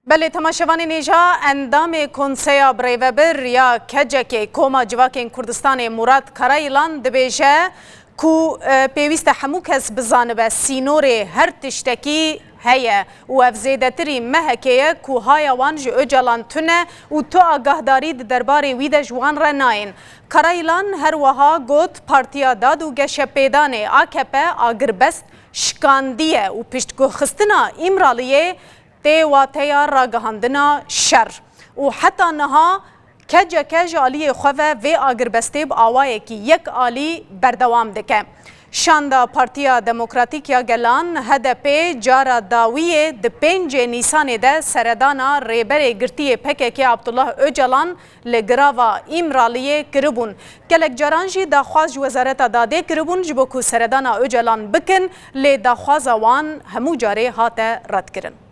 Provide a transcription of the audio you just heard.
بله تماشاوان نیجا اندام کنسیا بریوبر یا کجک کوما جواکین کردستان مراد کرایلان دبیجه کو پیوست همو کس بزانه سینور هر تشتکی هيا وافزيدتري مهكيه كوهايا وانج اجلان تنه و تو آگاهداری درباره ویده جوان رناین کرایلان هر وها گوت پارتیا داد و گشه پیدانه AKP آگربست شکاندیه و پشتگو خستنا امرالیه تی واتیا راگهاندنا شر و حتی نها کج آلی خواه و آگربسته آوائه که یک آلی بردوام دکه شاندا پارتیا دموکراتیک یا گلان هدف جارا داویه د 5 نیسان ده سردانا ریبر گرتی پکک عبدالله اوجلان لگراوا امرالیه کربون گلک جارانجی داخواز وزارت داده کربون جبو کو سردانا اوجلان بکن لی داخواز وان همو جاره هات رد کرن